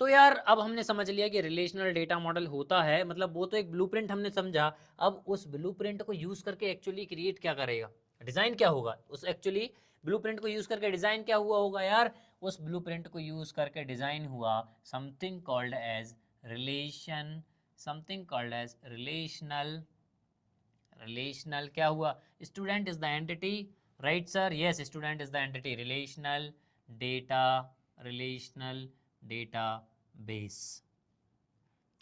तो यार अब हमने समझ लिया कि रिलेशनल डेटा मॉडल होता है, मतलब वो तो एक ब्लूप्रिंट हमने समझा। अब उस ब्लूप्रिंट को यूज करके एक्चुअली क्रिएट क्या करेगा, डिजाइन क्या होगा उस एक्चुअली ब्लूप्रिंट को यूज करके डिजाइन क्या हुआ होगा यार। उस ब्लूप्रिंट को यूज करके डिजाइन हुआ something called as relation, something called as relational, relational क्या हुआ, student is the entity, right sir, yes student is the entity, relational data, relational data base.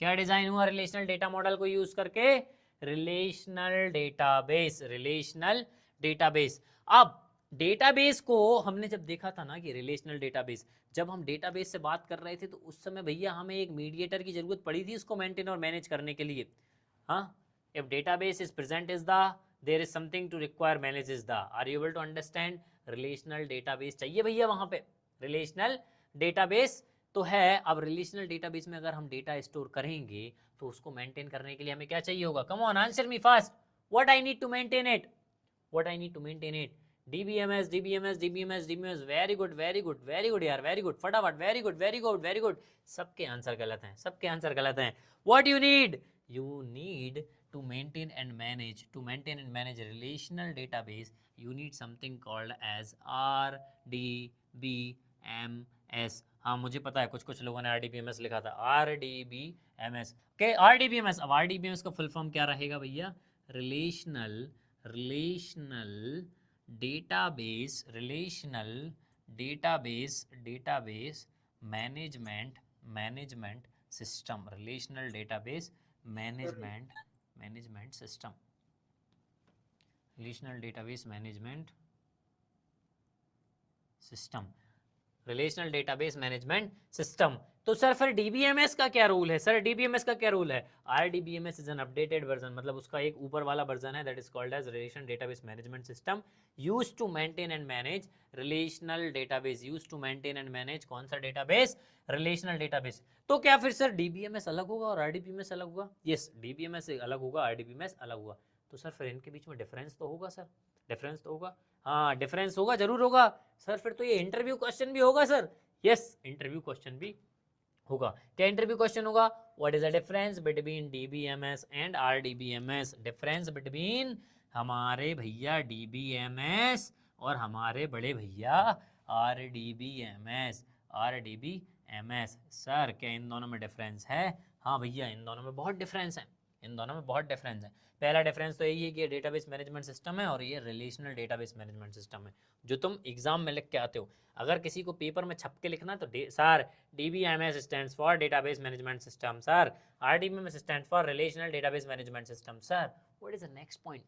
क्या डिजाइन हुआ रिलेशनल डेटा मॉडल को use करके, relational database, relational database. अब database को हमने जब देखा था ना कि रिलेशनल डेटाबेस, जब हम डेटाबेस से बात कर रहे थे तो उस समय भैया हमें एक मीडिएटर की जरूरत पड़ी थी उसको मेंटेन और मैनेज करने के लिए। हाँ, if database is present is the, there is something to require manage is the, are you able to understand. Relational database चाहिए भैया वहां पे, रिलेशनल डेटाबेस तो है। अब रिलेशनल डेटाबेस में अगर हम डेटा स्टोर करेंगे तो उसको मेंटेन करने के लिए हमें क्या चाहिए होगा, come on answer me fast, what I need to maintain it, what I need to maintain it, DBMS DBMS DBMS DBMS, very good very good very good यार, वेरी गुड, फटाफट, very good very good very good. सबके answer गलत हैं, सबके answer गलत हैं। What you need, you need to maintain and manage, to maintain and manage a relational database, you need something called as RDBMS। हाँ मुझे पता है कुछ कुछ लोगों ने RDBMS लिखा था, RDBMS, ओके RDBMS। अब RDBMS का फुल फॉर्म क्या रहेगा भैया, relational, relational database, relational database, database management, management system, relational database management, management system, relational database management system, relational database management system. तो सर फिर डीबीएमएस का क्या रूल है, सर डीबीएमएस का क्या रूल है, RDBMS is an updated version, मतलब उसका एक ऊपर वाला वर्जन है, that is called as relational database management system, used to maintain and manage relational database, used to maintain and manage कौन सा डेटाबेस, रिलेशनल डेटाबेस। तो क्या फिर सर डीबीएमएस अलग होगा और आरडीबीएमएस अलग होगा, यस डीबीएमएस अलग होगा, आरडीबीएमएस अलग होगा। तो सर फिर इनके बीच में डिफरेंस तो होगा सर, डिफरेंस तो होगा, हाँ डिफरेंस होगा, जरूर होगा सर। फिर तो ये इंटरव्यू क्वेश्चन भी होगा सर, यस इंटरव्यू क्वेश्चन भी होगा। क्या इंटरव्यू क्वेश्चन होगा, what is the difference between DBMS and RDBMS, difference between हमारे भैया डीबीएमएस और हमारे बड़े भैया आरडीबीएमएस, आरडीबीएमएस। सर क्या इन दोनों में डिफरेंस है, हाँ भैया इन दोनों में बहुत डिफरेंस है, इन दोनों में बहुत डिफरेंस है। पहला डिफरेंस तो यही है कि ये डेटाबेस मैनेजमेंट सिस्टम है और ये रिलेशनल डेटाबेस मैनेजमेंट सिस्टम है, जो तुम एग्जाम में लिख के आते हो। अगर किसी को पेपर में छप के लिखना तो sir DBMS stands for database management system, sir RDBMS stands for relational database management system. Sir what is the next point,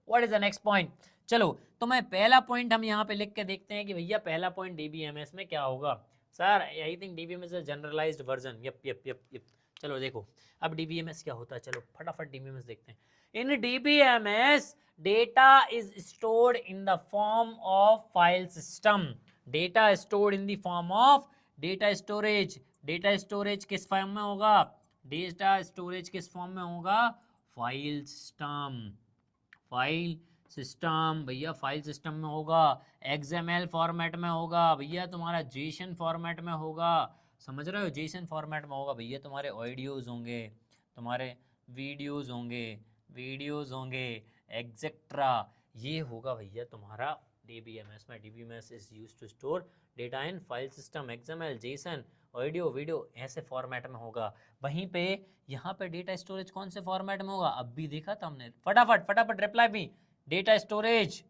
what is the next point. चलो तो मैं पहला पॉइंट हम यहाँ पे लिख के देखते हैं कि भैया पहला पॉइंट डीबीएमएस में क्या होगा। Sir I think DBMS is generalised version, yup yup yup yup. चलो देखो अब डीबीएमएस क्या होता है, चलो फटाफट डीबीएमएस देखते हैं। इन DBMS data is stored in the form of file system, data stored in the form of data storage, data storage किस फॉर्म में होगा, डेटा स्टोरेज किस फॉर्म में होगा, फाइल सिस्टम, फाइल सिस्टम भैया, फाइल सिस्टम में होगा, एक्सएमएल फॉर्मेट में होगा भैया, तुम्हारा जेसन फॉर्मेट में होगा, समझ रहे हो, जेसन फॉर्मेट में होगा भैया, तुम्हारे ऑडियोज होंगे, तुम्हारे वीडियोज होंगे, वीडियोज होंगे एक्सेट्रा, ये होगा भैया तुम्हारा डीबीएमएस में। DBMS is used to store data in file system, XML, JSON, audio, video ऐसे फॉर्मेट में होगा। वहीं पे यहाँ पे डेटा स्टोरेज कौन से फॉर्मेट में होगा, अब भी देखा था हमने, फटाफट फटाफट रिप्लाई भी, data storage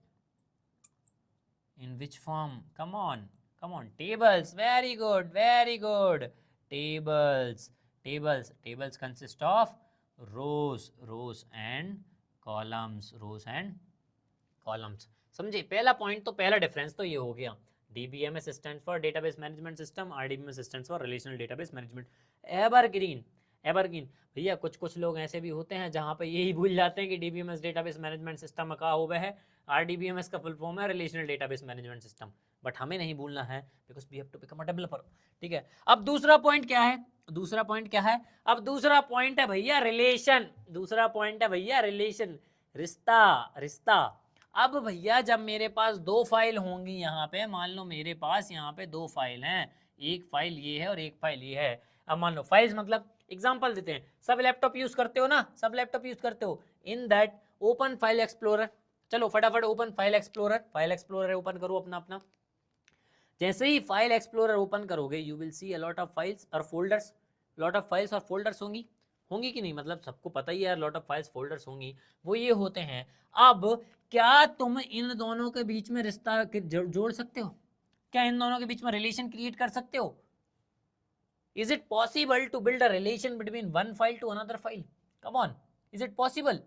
in which form, come on come on, tables, very good very good, tables, tables, tables consist of rows, rows and columns, rows and columns. समझे, पहला पॉइंट तो पहला डिफरेंस तो ये हो गया, DBMS stands for database management system, RDBMS stands for relational database management. Evergreen, evergreen भैया कुछ कुछ लोग ऐसे भी होते हैं जहां पे यही भूल जाते हैं कि डीबीएमएस डेटाबेस मैनेजमेंट सिस्टम का हुआ है, आरडीबीएमएस का फुल फॉर्म है relational database management system, but हमें नहीं भूलना है because we have to become a developer. ठीक है, अब दूसरा पॉइंट क्या है, दूसरा पॉइंट क्या है, अब दूसरा पॉइंट है भैया रिलेशन, दूसरा पॉइंट है भैया रिलेशन, रिश्ता, रिश्ता। अब भैया जब मेरे पास दो फाइल होंगी यहाँ पे, मान लो मेरे पास यहाँ पे दो फाइल हैं, एक फाइल ये है और एक फाइल ये है। अब मान लो फाइल्स मतलब एग्जांपल देते हैं, सब लैपटॉप यूज करते हो ना, सब लैपटॉप यूज करते हो। In that open file explorer, चलो फटाफट open file explorer, file explorer open करो अपना अपना। जैसे ही फाइल एक्सप्लोरर ओपन करोगे you will see a lot of files और फोल्डर्स, लॉट ऑफ फाइल्स और फोल्डर्स होंगी, होंगी कि नहीं, मतलब सबको पता ही है लॉट ऑफ फाइल्स फोल्डर्स होंगी, वो ये होते हैं। अब क्या तुम इन दोनों के बीच में रिश्ता जोड़ सकते हो? क्या इन दोनों के बीच में रिलेशन क्रिएट कर सकते हो? Is it possible to build a relation between one file to another file? Come on, is it possible?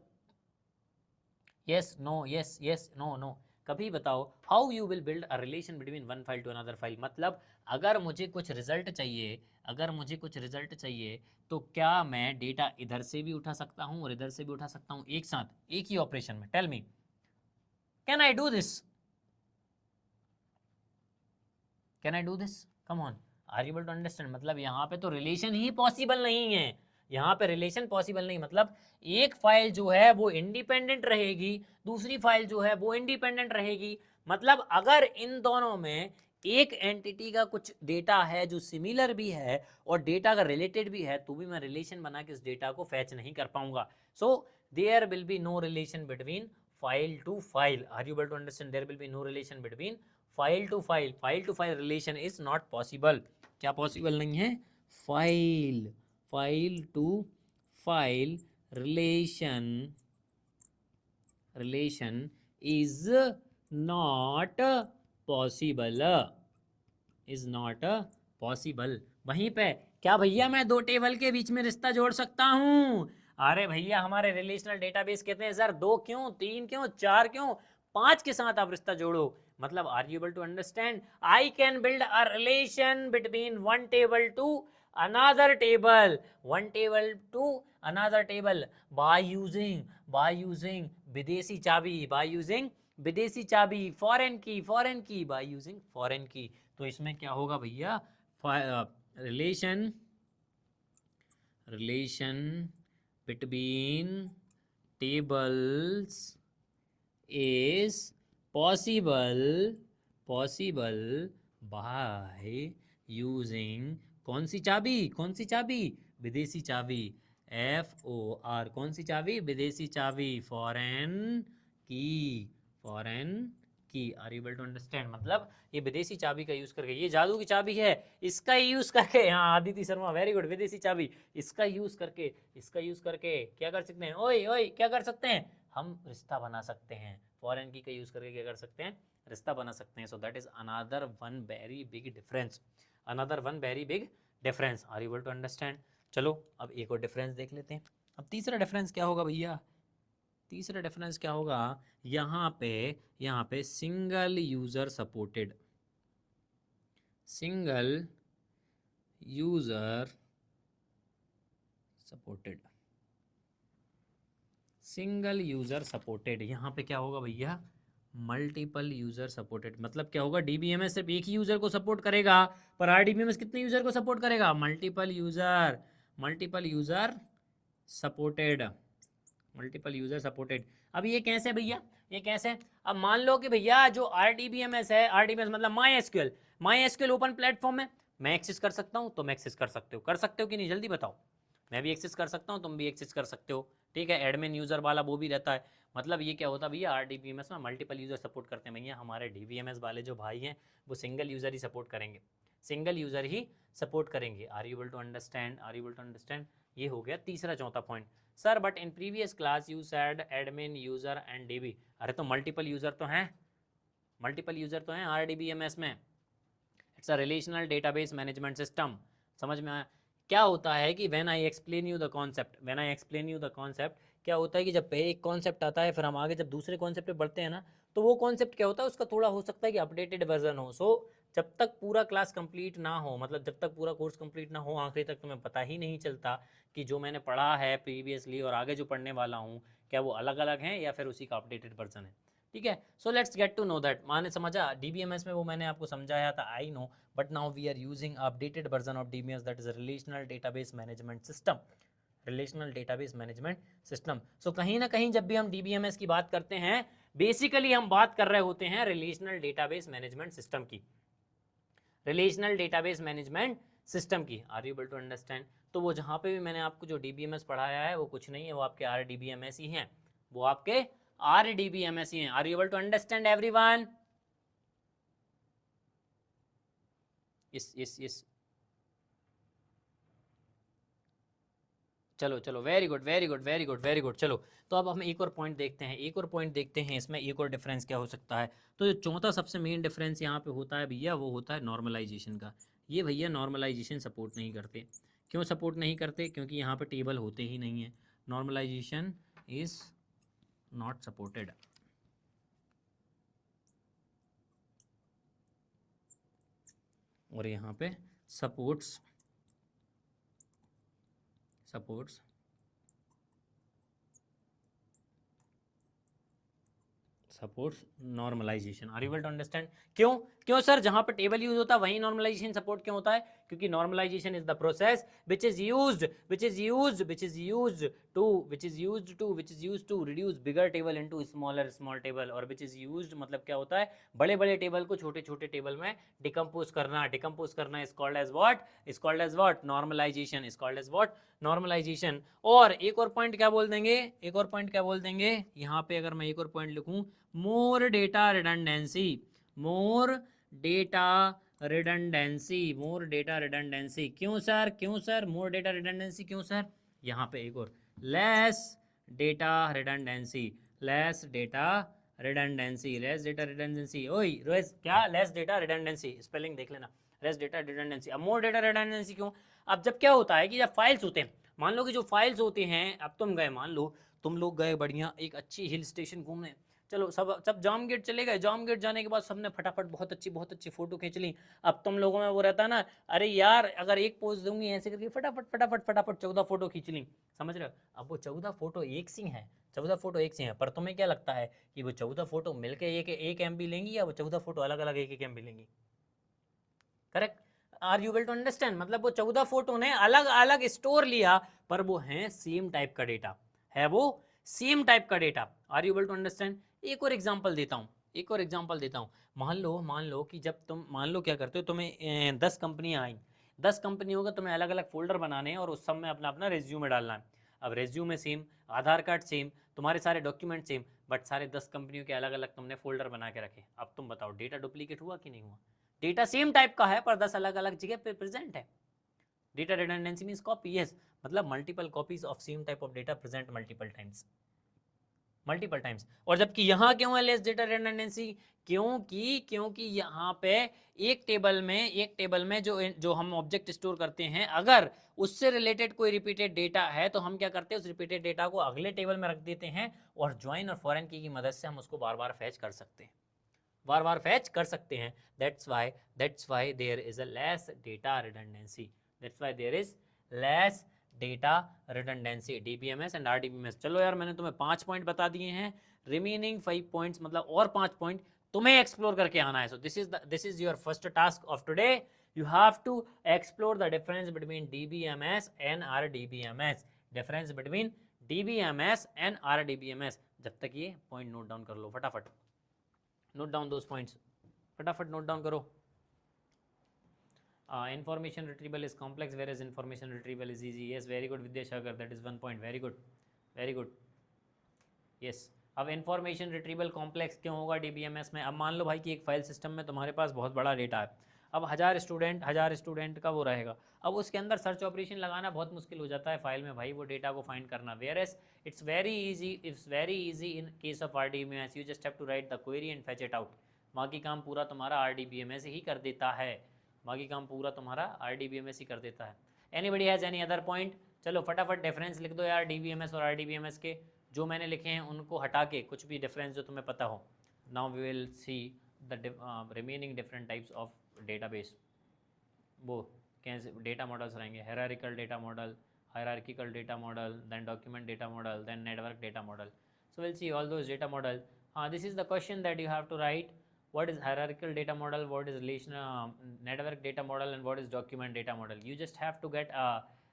Yes, no, yes, yes, no, no. कभी बताओ how you will build a relation between one file to another file? मतलब अगर मुझे कुछ result चाहिए, अगर मुझे कुछ रिजल्ट चाहिए तो क्या मैं डेटा इधर से भी उठा सकता हूँ और इधर से भी उठा सकता हूँ एक साथ, एक ही ऑपरेशन में? Tell me, can I do this? Can I do this? Come on, are you able to understand? मतलब यहाँ पे तो रिलेशन ही पॉसिबल नहीं है, यहाँ पे रिलेशन पॉसिबल नहीं। मतलब एक फाइल जो है वो इंडिपेंडेंट रहेगी, दूसरी फाइल जो है वो इंडिपेंडेंट रहेगी। मतलब अगर इन दोनों में एक एंटिटी का कुछ डेटा है जो सिमिलर भी है और डेटा का रिलेटेड भी है, तो भी मैं रिलेशन बना के इस डेटा को फैच नहीं कर पाऊंगा। So there will be no relation between file to file. Are you able to understand? There will be no relation between file to file, file to file relation is not possible. क्या possible नहीं है? File, file to file relation, relation is not possible, is not possible. वहीं पे क्या भैया मैं दो table के बीच में रिश्ता जोड़ सकता हूँ? अरे भैया हमारे रिलेशनल डेटाबेस कहते हैं सर दो क्यों, तीन क्यों, चार क्यों, पांच के साथ आप रिश्ता जोड़ो। मतलब are you able to understand? I can build a relation between one table to another table, one table to another table by using विदेशी चाबी, बाय यूजिंग विदेशी चाबी, फॉरेन की, फॉरेन की, बाय यूजिंग फॉरेन की। तो इसमें क्या होगा भैया? Relation, relation between tables is possible, possible by using कौन सी चाबी, कौन सी चाबी? विदेशी चाबी, FOR, कौन सी चाबी? विदेशी चाबी, foreign key, foreign key. Are you able to understand? मतलब ये विदेशी चाबी का यूज करके, ये जादू की चाबी है, इसका यूज करके, हाँ आदिति शर्मा वेरी गुड, विदेशी चाबी, इसका यूज करके, इसका यूज करके क्या कर सकते हैं? ओए ओए क्या कर सकते हैं? हम रिश्ता बना सकते हैं। फॉरेन की का यूज करके क्या कर सकते हैं? रिश्ता बना सकते हैं। So that is another one very big difference, another one very big difference. Are you able to understand? चलो अब एक और डिफरेंस देख लेते हैं। अब तीसरा डिफरेंस क्या होगा भैया? तीसरा डिफरेंस क्या होगा? यहाँ पे single user supported, single user supported, single user supported. यहाँ पे क्या होगा भैया? Multiple user supported. मतलब क्या होगा? डीबीएमएस सिर्फ एक ही यूजर को सपोर्ट करेगा, पर आरडीबीएमएस कितने यूजर को सपोर्ट करेगा? Multiple user, multiple user supported, multiple user supported. अब ये कैसे भैया? ये कैसे? अब मान लो कि भैया जो आरडीबीएमएस है, आरडीबीएमएस मतलब my SQL, my SQL open platform है, मैं एक्सेस कर सकता हूँ, तुम एक्सेस कर सकते हो, कर सकते हो कि नहीं? जल्दी बताओ। मैं भी एक्सेस कर सकता हूँ, तुम भी एक्सेस कर सकते हो, ठीक है। एडमिन यूजर वाला वो भी रहता है। मतलब ये क्या होता है भैया? आरडीबीएमएस में मल्टीपल यूजर सपोर्ट करते हैं भैया। हमारे डीबीएमएस वाले जो भाई हैं वो सिंगल यूजर ही सपोर्ट करेंगे, सिंगल यूजर ही सपोर्ट करेंगे। Are you able to understand? Are you able to understand? ये हो गया तीसरा चौथा point. Sir but in previous class you said admin user and DB. अरे तो मल्टीपल यूजर तो हैं, मल्टीपल यूजर तो हैं आरडीबीएमएस में। It's a relational database management system. समझ में आया? क्या होता है कि when I explain you the concept, when I explain you the concept, क्या होता है कि जब एक कॉन्सेप्ट आता है फिर हम आगे जब दूसरे कॉन्सेप्ट पे बढ़ते हैं ना, तो वो कॉन्सेप्ट क्या होता है उसका थोड़ा हो सकता है कि अपडेटेड वर्जन हो। सो जब तक पूरा क्लास कंप्लीट ना हो, मतलब जब तक पूरा कोर्स कंप्लीट ना हो आखिरी तक, तुम्हें पता ही नहीं चलता कि जो मैंने पढ़ा है प्रीवियसली और आगे जो पढ़ने वाला हूँ क्या वो अलग अलग हैं या फिर उसी का अपडेटेड वर्जन है, ठीक है। So let's get to know that. माने समझा? डीबीएमएस में वो मैंने आपको समझाया था, I know, but now we are using updated version of DBMS, that is relational database management system, relational database management system. So कहीं ना कहीं जब भी हम डीबीएमएस की बात करते हैं, बेसिकली हम बात कर रहे होते हैं रिलेशनल डेटाबेस मैनेजमेंट सिस्टम की। रिलेशनल डेटाबेस मैनेजमेंट सिस्टम की। Are you able to understand? तो वो जहाँ पे भी मैंने आपको जो DBMS पढ़ाया है वो कुछ नहीं है, वो आपके RDBMS ही हैं, वो आपके RDBMS ही हैं। Are you able to understand everyone? इस चलो चलो, very good very good very good very good. चलो तो अब हम एक और पॉइंट देखते हैं, एक और पॉइंट देखते हैं इसमें, एक और डिफरेंस क्या हो सकता है। तो जो चौथा सबसे मेन डिफरेंस यहाँ पे होता है भैया, वो होता है नॉर्मलाइजेशन का। ये भैया नॉर्मलाइजेशन सपोर्ट नहीं करते। क्यों सपोर्ट नहीं करते? क्योंकि यहाँ पे टेबल होते ही नहीं है। Normalisation is not supported. और यहाँ पे supports supports supports normalisation. Are you able to understand? क्यों? क्यों सर? जहां पर टेबल यूज होता है वहीं नॉर्मलाइजेशन सपोर्ट क्यों होता है? क्योंकि normalisation is the process which is used to reduce bigger table into small table, और which is used मतलब क्या होता है? बड़े बड़े टेबल को छोटे छोटे टेबल में डिकम्पोज करना is called as what? is called as what? normalization is called as what? normalization। और एक और पॉइंट क्या बोल देंगे, एक और पॉइंट क्या बोल देंगे यहाँ पे, अगर मैं एक और पॉइंट लिखूं, more data redundancy, more data redundancy, more data redundancy. क्यों सर? क्यों सर मोर डेटा रिडंडेंसी? क्यों सर? यहाँ पे एक और, less data redundancy, less data redundancy, less data redundancy. ओए रोज क्या? लेस डेटा रिडंडेंसी, स्पेलिंग देख लेना, लेस डेटा रिडंडेंसी। अब मोर डेटा रिडंडेंसी क्यों? अब जब क्या होता है कि जब फाइल्स होते हैं, मान लो कि जो फाइल्स होते हैं, अब तुम गए, मान लो तुम लोग गए बढ़िया एक अच्छी हिल स्टेशन घूमने, चलो सब सब जाम गेट चले गए, जाम गेट जाने के बाद सबने फटाफट बहुत अच्छी फोटो खींच ली। अब तुम लोगों में वो रहता है ना, अरे यार अगर एक पोज दूंगी ऐसे करके फटाफट फटाफट फटाफट 14 फोटो खींच ली, समझ रहे हो? अब वो 14 फोटो एक सी है, 14 फोटो एक सी है, पर तुम्हें क्या लगता है कि वो 14 फोटो मिलकर एक MB लेंगी, या वो 14 फोटो अलग अलग एक MB लेंगी? Correct? Are you will to understand? मतलब वो 14 फोटो ने अलग अलग स्टोर लिया, पर वो है सेम टाइप का डेटा, है वो सेम टाइप का data. Are you will to understand? एक और एग्जांपल देता हूँ, एक और एग्जांपल देता हूँ। मान लो कि जब तुम, मान लो क्या करते हो, तुम्हें 10 कंपनियां आई, 10 कंपनियों का तुम्हें अलग अलग फोल्डर बनाने हैं और उस सब में अपना अपना रेज्यूमे डालना है। अब रेज्यूमे सेम, आधार कार्ड सेम, तुम्हारे सारे डॉक्यूमेंट सेम, बट सारे 10 कंपनियों के अलग अलग तुमने फोल्डर बना के रखे। अब तुम बताओ डेटा डुप्लीकेट हुआ कि नहीं हुआ? डेटा सेम टाइप का है पर 10 अलग अलग जगह पे प्रेजेंट है। Data redundancy means copy, yes, मतलब multiple copies of same type of data present multiple times, multiple times. और जबकि यहाँ क्यों है लेस डेटा रिडंडेंसी? क्योंकि यहाँ पे एक टेबल में जो हम ऑब्जेक्ट स्टोर करते हैं, अगर उससे रिलेटेड कोई रिपीटेड डेटा है तो हम क्या करते हैं, उस रिपीटेड डेटा को अगले टेबल में रख देते हैं, और ज्वाइन और फॉरेन की मदद से हम उसको बार बार फैच कर सकते हैं, बार बार फैच कर सकते हैं। that's why there is a less data redundancy, that's why there is less data redundancy, DBMS and RDBMS। चलो यार मैंने तुम्हें 5 पॉइंट बता दिए हैं, रिमेनिंग 5 पॉइंट्स मतलब और 5 पॉइंट तुम्हें एक्सप्लोर करके आना है। So this is your first task of today, you have to explore the difference between DBMS and RDBMS, difference between DBMS and RDBMS। जब तक ये पॉइंट नोट डाउन कर लो फटाफट, नोट डाउन दोस पॉइंट्स, फटाफट note down करो। Information retrieval is complex whereas information retrieval is easy, yes very good Vidyasagar, that is 1 point, very good very good, yes। अब information retrieval complex क्यों होगा DBMS में? अब मान लो भाई कि एक फाइल सिस्टम में तुम्हारे पास बहुत बड़ा डेटा है, अब 1000 स्टूडेंट का वो रहेगा, अब उसके अंदर सर्च ऑपरेशन लगाना बहुत मुश्किल हो जाता है फाइल में भाई, वो डेटा को फाइंड करना, whereas it's very easy in case of RDBMS, you just have to write the query and fetch it out. बाकी काम पूरा तुम्हारा RDBMS ही कर देता है, बाकी काम पूरा तुम्हारा RDBMS ही कर देता है। Anybody has any other point? चलो फटाफट डिफरेंस लिख दो यार DBMS और RDBMS के, जो मैंने लिखे हैं उनको हटा के कुछ भी डिफरेंस जो तुम्हें पता हो। Now we will see the remaining different types of database. वो कैसे डेटा मॉडल्स रहेंगे? Hierarchical data model, hierarchical data model, then document data model, then network data model. So will see all those data model. This is the question that you have to write, what is hierarchical data model, what is relational network data model, and what is document data model। you just have to get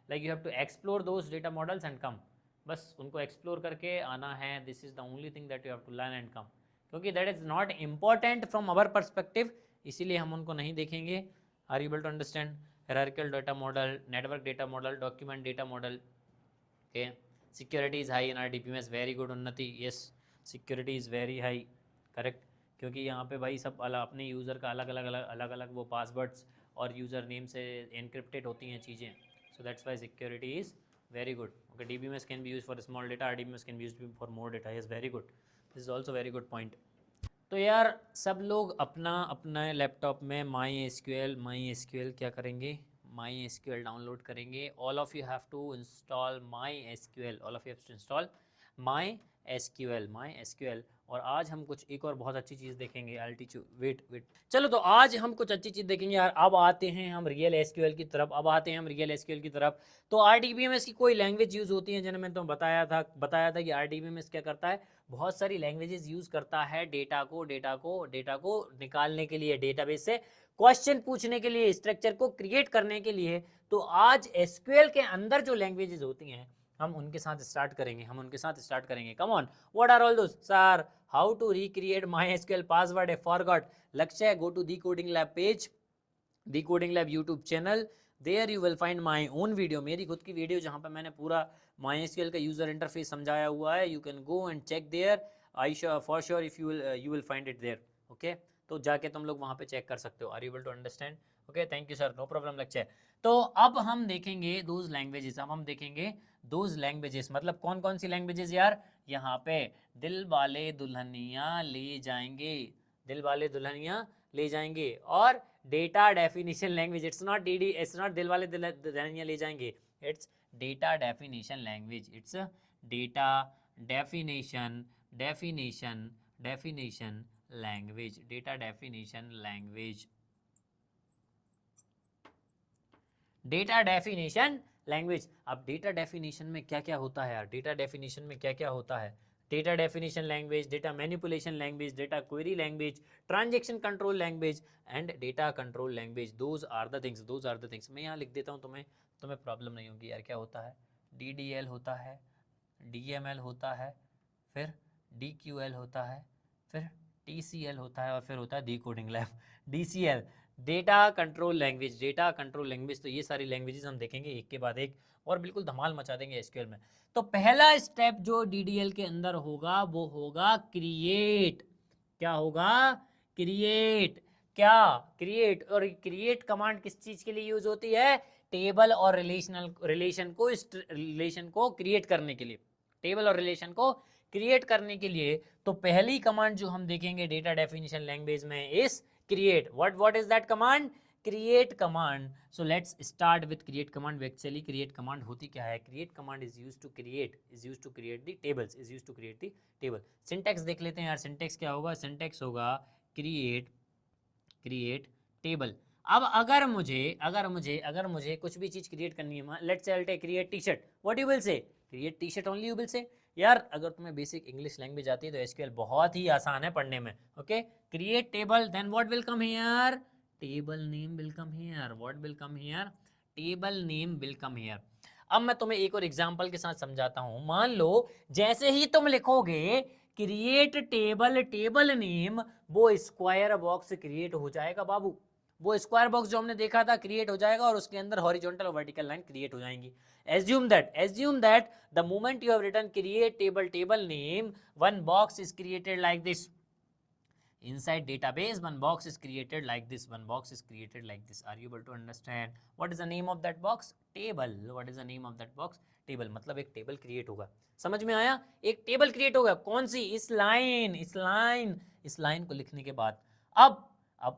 like you have to explore those data models and come, बस उनको explore करके आना है। This is the only thing that you have to learn and come, क्योंकि that is not important from our perspective, इसीलिए हम उनको नहीं देखेंगे। Are you able to understand? Hierarchical data model, network data model, document data model. Okay. Security is high in our DBMS. Very good Unnati. Yes, security is very high. Correct. क्योंकि यहाँ पे भाई सब अपने यूज़र का अलग अलग वो पासवर्ड्स और यूज़र नेम से एनक्रिप्टेड होती हैं चीज़ें. So that's why security is very good. Okay, DBMS can be used for small data, RDBMS can be used for more data. Yes, very good. This is also very good point. तो यार सब लोग अपना अपना laptop में MySQL क्या करेंगे, MySQL download करेंगे. All of you have to install MySQL. All of you have to install MySQL. और आज हम कुछ एक और बहुत अच्छी चीज़ देखेंगे. I teach you. वेट. चलो तो आज हम कुछ अच्छी चीज़ देखेंगे यार. अब आते हैं हम रियल एसक्यूएल की तरफ. तो RDBMS की कोई लैंग्वेज यूज़ होती है जिन्हें मैंने तुम्हें बताया था कि RDBMS क्या करता है. बहुत सारी लैंग्वेजेस यूज़ करता है डेटा को निकालने के लिए, डेटाबेस से क्वेश्चन पूछने के लिए, स्ट्रक्चर को क्रिएट करने के लिए. तो आज एसक्यूएल के अंदर जो लैंग्वेजेस होती हैं हम उनके साथ स्टार्ट करेंगे. Come on, what are all those sir? How to recreate MySQL password, I forgot. Lakshya, go to the coding lab page, the coding lab YouTube channel. There you will find my own video, मेरी खुद की video जहाँ पर मैंने पूरा MySQL का user interface समझाया हुआ है. You can go and check there. I for sure if you will find it there. Okay, तो जाके तुम लोग वहाँ पे चेक कर सकते हो. Are you able to understand? Okay, thank you sir, no problem Lakshya. तो अब हम देखेंगे दोज लैंग्वेजेस. मतलब कौन कौन सी लैंग्वेजेस यार? यहाँ पे दिल वाले दुल्हनिया ले जाएंगे और data definition language. It's not Dilwale Dulhania Le Jayenge. It's data definition language. It's data definition language. Data definition language. अब डेटा डेफिनेशन में क्या क्या होता है यार? Data definition language, data manipulation language, data query language, transaction control language and data control language. Those are the things. मैं यहाँ लिख देता हूँ, तुम्हें प्रॉब्लम नहीं होगी यार. क्या होता है? DDL होता है, DML होता है, फिर DQL होता है, फिर TCL होता है और फिर होता है decoding lab. DCL, data control language. तो ये सारी लैंग्वेजेस हम देखेंगे एक के बाद एक और बिल्कुल धमाल मचा देंगे एसक्यूएल में. तो पहला स्टेप जो DDL के अंदर होगा वो होगा क्रिएट. क्या होगा? क्रिएट. और क्रिएट कमांड किस चीज के लिए यूज होती है? टेबल और रिलेशन को क्रिएट करने के लिए. तो पहली कमांड जो हम देखेंगे डेटा डेफिनेशन लैंग्वेज में is create. What is that command? Create command. So let's start with create command. Actually create command होती क्या है? Create command is used to create the tables. Syntax देख लेते हैं यार. syntax क्या होगा? syntax होगा create table. अब अगर मुझे कुछ भी चीज क्रिएट करनी है, let's say I'll take create t-shirt. What you will say? Create t-shirt only you will say. यार अगर तुम्हें बेसिक इंग्लिश लैंग्वेज आती है तो एसक्यूएल बहुत ही आसान है पढ़ने में. Okay, create table, then what will come here? Table name will come here. What will come here? Table name will come here. अब मैं तुम्हें एक और एग्जांपल के साथ समझाता हूं. मान लो जैसे ही तुम लिखोगे क्रिएट टेबल नेम, वो स्क्वायर बॉक्स क्रिएट हो जाएगा बाबू. वो स्क्वायर बॉक्स जो हमने देखा था क्रिएट हो जाएगा और उसके अंदर हॉरिजॉन्टल और वर्टिकल लाइन क्रिएट हो जाएंगी. assume that the moment you have written create table name, one box is created like this. Inside database one box is created like this. Are you able to understand? What is the name of that box? Table. What is the name of that box? Table. मतलब एक table create होगा. समझ में आया? एक table create होगा. कौन सी? इस लाइन को लिखने के बाद अब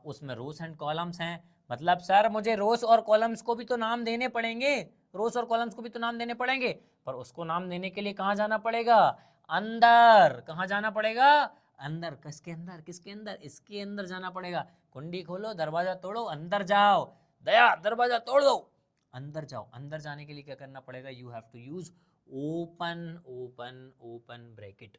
उसमें रोज एंड कॉलम्स हैं. मतलब सर मुझे रोज और कॉलम्स को भी तो नाम देने पड़ेंगे. पर उसको नाम देने के लिए कहाँ जाना पड़ेगा? अंदर. कहाँ जाना पड़ेगा? अंदर. किसके अंदर? इसके अंदर जाना पड़ेगा. कुंडी खोलो, दरवाजा तोड़ो, अंदर जाओ. दया, दरवाजा तोड़ दो, अंदर जाओ. अंदर जाने के लिए क्या करना पड़ेगा? You have to use open bracket.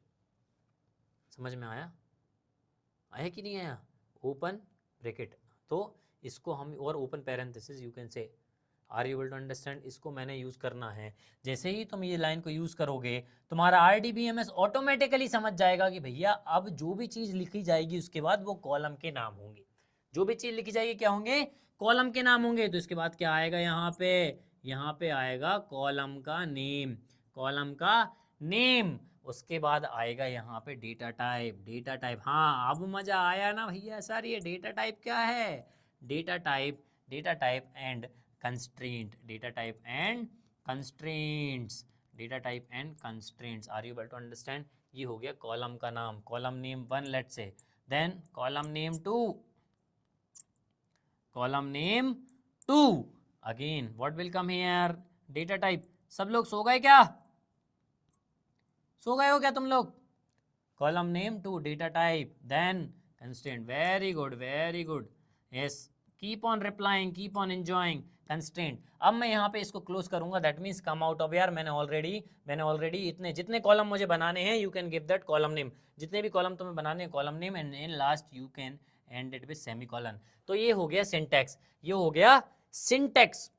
समझ में आया कि नहीं आया? Open bracket. तो इसको हम, और open parenthesis you can say. Are you able to understand? इसको मैंने यूज़ करना है. जैसे ही तुम ये लाइन को यूज़ करोगे तुम्हारा RDBMS ऑटोमेटिकली समझ जाएगा कि भैया अब जो भी चीज़ लिखी जाएगी उसके बाद वो कॉलम के नाम होंगे. जो भी चीज लिखी जाएगी क्या होंगे, कॉलम के नाम होंगे। तो इसके बाद क्या आएगा यहाँ पे आएगा कॉलम का नेम, कॉलम का नेम। उसके बाद आएगा यहाँ पे डेटा टाइप, डेटा टाइप। हाँ अब मजा आया ना भैया सर, ये डेटा टाइप क्या है, data type, data type and constraint, data type and constraints, data type and constraints. Are you able to understand? ये हो गया कॉलम का नाम, column name 1 let's say, then column name 2, column name 2 again what will come here, data type. सब लोग सो गए क्या, सो गए हो क्या तुम लोग? Column name 2 data type then constraint, very good very good, yes keep on replying, keep on enjoying constraint. अब मैं यहाँ पे इसको क्लोज करूंगा, that means come out of यार, मैंने ऑलरेडी इतने जितने कॉलम मुझे बनाने हैं you can give that column name, जितने भी कॉलम तुम्हें बनाने हैं column name, and in last you can end it with semicolon. तो ये हो गया सिंटैक्स, ये हो गया सिंटैक्स,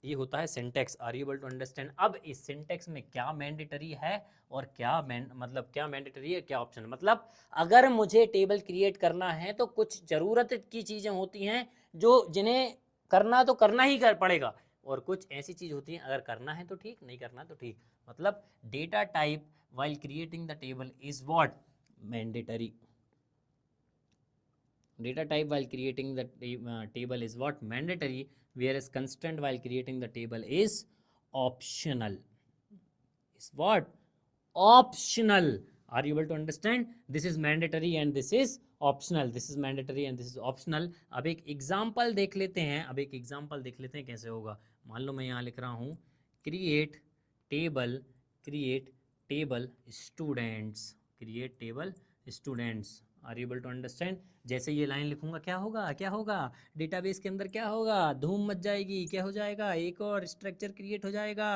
ये होता है syntax. Are you able to understand? अब इस सिंटैक्स में क्या मैंडेटरी है और क्या मतलब क्या मैंडेटरी है क्या ऑप्शन, मतलब अगर मुझे टेबल क्रिएट करना है तो कुछ ज़रूरत की चीज़ें होती हैं जो जिन्हें करना तो करना ही पड़ेगा, और कुछ ऐसी चीज़ होती हैं अगर करना है तो ठीक, नहीं करना तो ठीक। मतलब data type while creating the table is what, mandatory. Data type while creating the table is what, mandatory, whereas constraint while creating the table is optional, is what, optional. Are you able to understand? This is mandatory and this is optional, this is mandatory and this is optional. अब एक example देख लेते हैं, अब एक example देख लेते हैं कैसे होगा। मान लो मैं यहाँ लिख रहा हूँ create table, create table students, create table students. Are you able to understand? जैसे ये लाइन लिखूंगा क्या होगा, क्या होगा, डेटाबेस के अंदर क्या होगा, धूम मच जाएगी, क्या हो जाएगा, एक और स्ट्रक्चर क्रिएट हो जाएगा।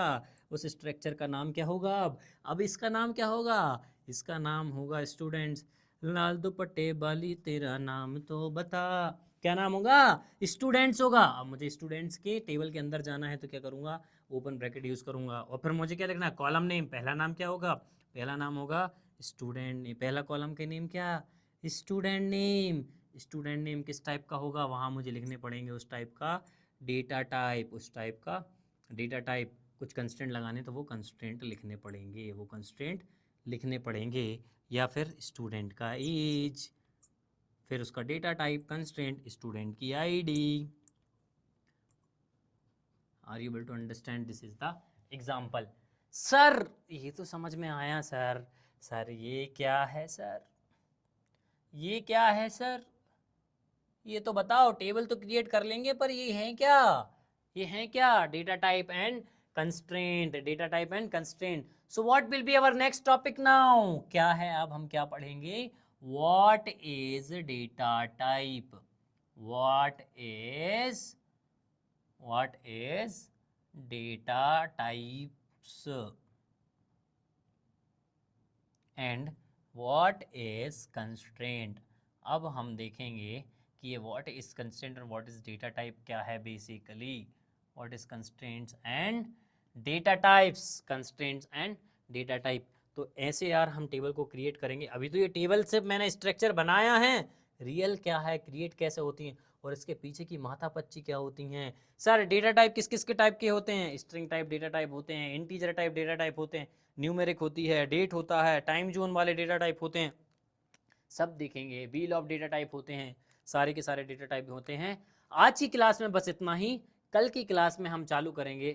उस स्ट्रक्चर का नाम क्या होगा, अब इसका नाम क्या होगा, इसका नाम होगा स्टूडेंट्स। लाल दुपट्टे वाली तेरा नाम तो बता, क्या नाम होगा, स्टूडेंट्स होगा। अब मुझे स्टूडेंट्स के टेबल के अंदर जाना है तो क्या करूँगा, ओपन ब्रैकेट यूज़ करूँगा, और फिर मुझे क्या लिखना है, कॉलम नेम, पहला नाम क्या होगा, पहला नाम होगा स्टूडेंट, पहला कॉलम के नेम क्या, स्टूडेंट नेम। स्टूडेंट नेम किस टाइप का होगा, वहाँ मुझे लिखने पड़ेंगे उस टाइप का डेटा टाइप, उस टाइप का डेटा टाइप। कुछ कंस्ट्रेंट लगाने तो वो कंस्ट्रेंट लिखने पड़ेंगे, वो कंस्ट्रेंट लिखने पड़ेंगे, या फिर स्टूडेंट का एज, फिर उसका डेटा टाइप कंस्ट्रेंट, स्टूडेंट की ID. Are you able to understand? This is the example. Sir ये तो समझ में आया सर, सर ये क्या है सर, ये क्या है सर, ये तो बताओ, टेबल तो क्रिएट कर लेंगे पर ये है क्या, ये है क्या, data type and constraint, data type and constraint. So what will be our next topic now, क्या है अब हम क्या पढ़ेंगे, what is data type, what is, what is data types and what is constraint. अब हम देखेंगे कि ये व्हाट इज कंस्ट्रेंट और व्हाट इज डेटा टाइप क्या है basically. What is constraints and data types, constraints and data type. तो ऐसे यार हम टेबल को क्रिएट करेंगे। अभी तो ये टेबल से मैंने स्ट्रक्चर बनाया है, रियल क्या है, क्रिएट कैसे होती हैं, और इसके पीछे की माथापच्ची क्या होती हैं। सर डेटा टाइप किस किस के टाइप के होते हैं, स्ट्रिंग टाइप डेटा टाइप होते हैं, इंटीजर टाइप डेटा टाइप होते हैं, न्यूमेरिक होती है, डेट होता है, टाइम जोन वाले डेटा टाइप होते हैं, सब देखेंगे, व्हील ऑफ डेटा टाइप होते हैं, सारे के सारे डेटा टाइप होते हैं। आज की क्लास में बस इतना ही, कल की क्लास में हम चालू करेंगे